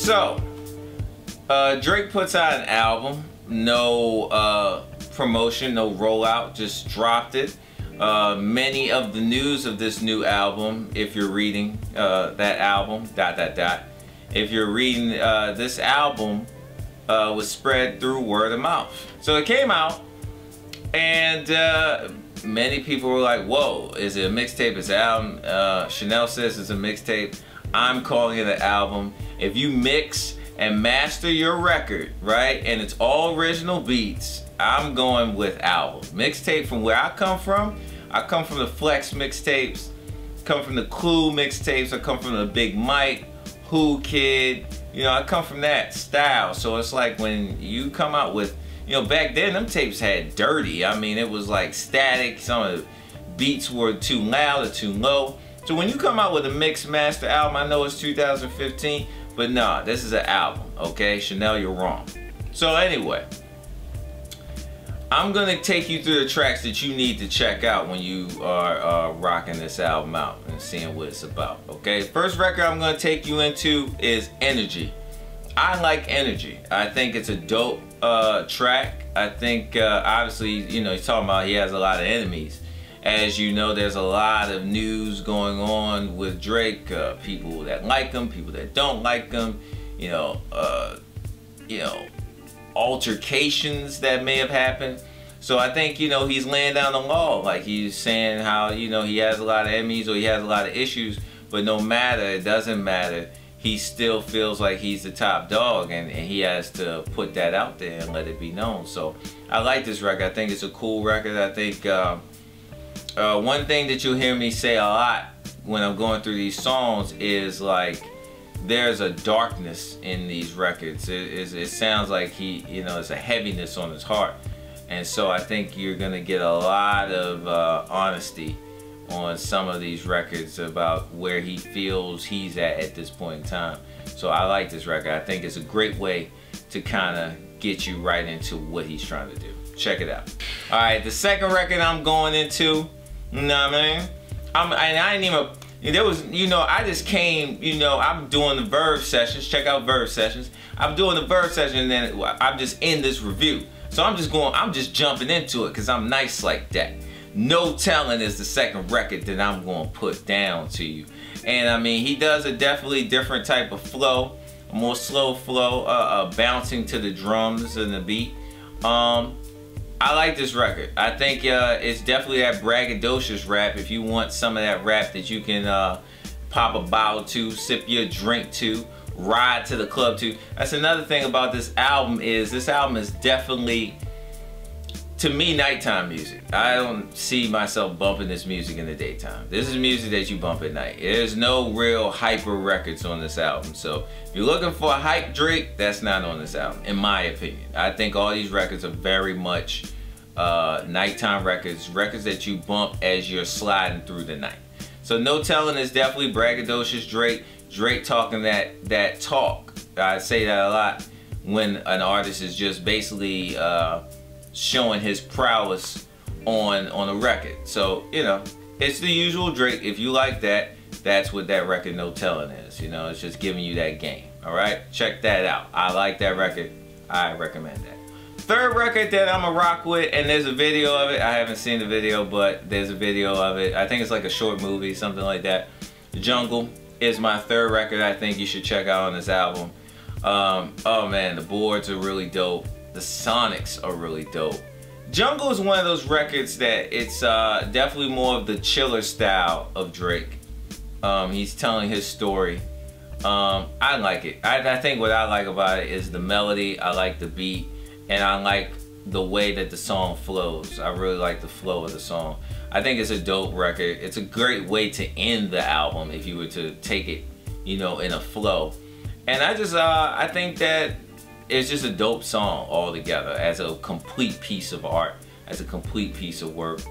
So, Drake puts out an album, no promotion, no rollout, just dropped it. Many of the news of this new album, if you're reading that album, if you're reading this album, was spread through word of mouth. So it came out, and many people were like, whoa, is it a mixtape? It's an album. Chanel says it's a mixtape. I'm calling it an album. If you mix and master your record, right, and it's all original beats, I'm going with album. Mixtape, from where I come from the Flex mixtapes, come from the Clue mixtapes, I come from the Big Mike, Who Kid, you know, I come from that style. So it's like when you come out with, you know, back then them tapes had dirty. I mean, it was like static, some of the beats were too loud or too low. So when you come out with a mixed master album, I know it's 2015, but nah, this is an album, okay? Chanel, you're wrong. So anyway, I'm gonna take you through the tracks that you need to check out when you are rocking this album out and seeing what it's about, okay? First record I'm gonna take you into is Energy. I like Energy. I think it's a dope track. I think obviously, you know, he's talking about he has a lot of enemies. As you know, there's a lot of news going on with Drake. People that like him, people that don't like him. You know, altercations that may have happened. So I think, you know, he's laying down the law. Like, he's saying how, you know, he has a lot of enemies or he has a lot of issues, but no matter, it doesn't matter. He still feels like he's the top dog, and he has to put that out there and let it be known. So I like this record. I think it's a cool record. I think one thing that you'll hear me say a lot when I'm going through these songs is like, there's a darkness in these records. It sounds like he, you know, there's a heaviness on his heart. And so I think you're gonna get a lot of honesty on some of these records about where he feels he's at this point in time. So I like this record. I think it's a great way to kind of get you right into what he's trying to do. Check it out. All right, the second record I'm going into, you know what I mean? I ain't even, there was, you know, I just came, you know, I'm doing the Verve sessions. Check out Verve sessions. I'm doing the Verve session, and then I'm just in this review. So I'm just jumping into it because I'm nice like that. No Telling is the second record that I'm going to put down to you. And I mean, he does a definitely different type of flow, a more slow flow, bouncing to the drums and the beat. I like this record. I think it's definitely that braggadocious rap. If you want some of that rap that you can pop a bottle to, sip your drink to, ride to the club to. That's another thing about this album is definitely, to me, nighttime music. I don't see myself bumping this music in the daytime. This is music that you bump at night. There's no real hyper records on this album. So if you're looking for a hype Drake, that's not on this album, in my opinion. I think all these records are very much nighttime records, records that you bump as you're sliding through the night. So No Telling is definitely braggadocious Drake. Drake talking that talk. I say that a lot when an artist is just basically showing his prowess on a record. So, you know, it's the usual Drake. If you like that, that's what that record No Telling is. You know, it's just giving you that game. All right, check that out. I like that record. I recommend that. Third record that I'm gonna rock with, and there's a video of it. I haven't seen the video, but there's a video of it. I think it's like a short movie, something like that. Jungle is my third record I think you should check out on this album. Oh man, the boards are really dope. The sonics are really dope. Jungle is one of those records that it's definitely more of the chiller style of Drake. He's telling his story. I like it. I think what I like about it is the melody. I like the beat, and I like the way that the song flows. I really like the flow of the song. I think it's a dope record. It's a great way to end the album if you were to take it, you know, in a flow. And I think that it's just a dope song altogether as a complete piece of art, as a complete piece of work.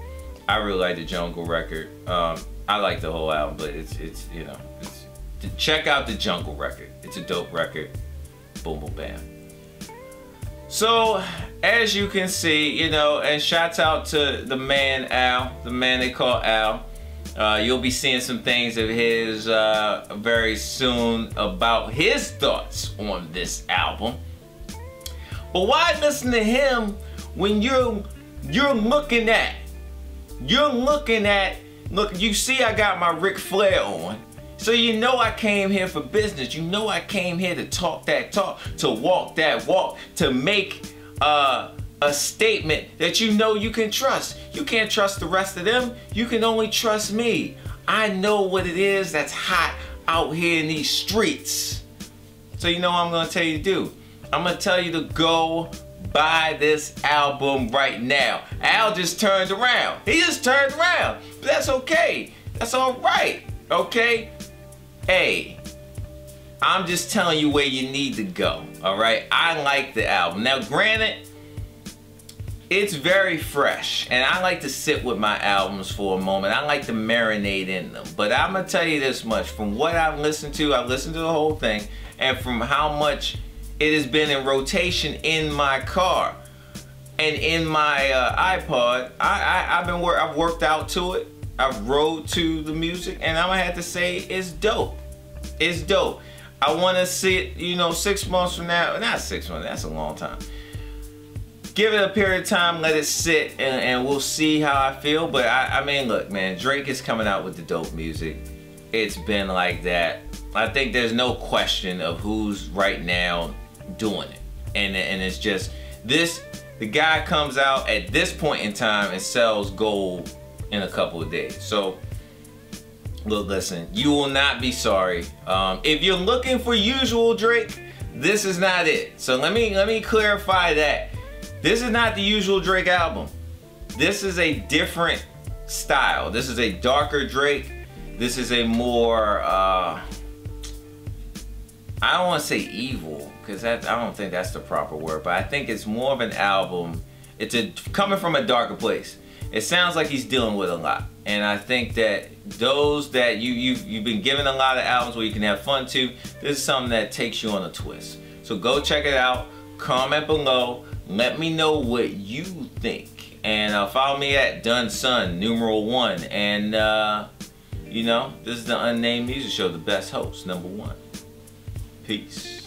I really like the Jungle record. I like the whole album, but it's you know, check out the Jungle record. It's a dope record. Boom, boom, bam. So, as you can see, you know, and shouts out to the man Al, the man they call Al. You'll be seeing some things of his very soon about his thoughts on this album. But why listen to him when you're looking at, look, you see I got my Ric Flair on. So you know I came here for business. You know I came here to talk that talk, to walk that walk, to make a statement that you know you can trust. You can't trust the rest of them. You can only trust me. I know what it is that's hot out here in these streets. So you know what I'm gonna tell you to do? I'm gonna tell you to go buy this album right now. Al just turned around. He just turned around. But that's okay. That's all right. Okay? Hey, I'm just telling you where you need to go. All right? I like the album. Now, granted, it's very fresh, and I like to sit with my albums for a moment. I like to marinate in them. But I'm gonna tell you this much: from what I've listened to the whole thing, and from how much it has been in rotation in my car and in my iPod, I've worked out to it. I've rode to the music, and I'm gonna have to say it's dope. It's dope. I want to see it, you know, 6 months from now. Not 6 months. That's a long time. Give it a period of time, let it sit, and we'll see how I feel. But I mean, look, man, Drake is coming out with the dope music. It's been like that. I think there's no question of who's right now doing it, and it's just this. The guy comes out at this point in time and sells gold in a couple of days. So look, listen, you will not be sorry. If you're looking for usual Drake, this is not it. So let me clarify that. This is not the usual Drake album. This is a different style. This is a darker Drake. This is a more I don't want to say evil, because I don't think that's the proper word, but I think it's more of an album. It's coming from a darker place. It sounds like he's dealing with a lot, and I think that those that you've been given a lot of albums where you can have fun to, this is something that takes you on a twist. So go check it out. Comment below. Let me know what you think, and follow me at DoneSon #1. And you know, this is the Unnamed Music Show, the best host, #1. Peace.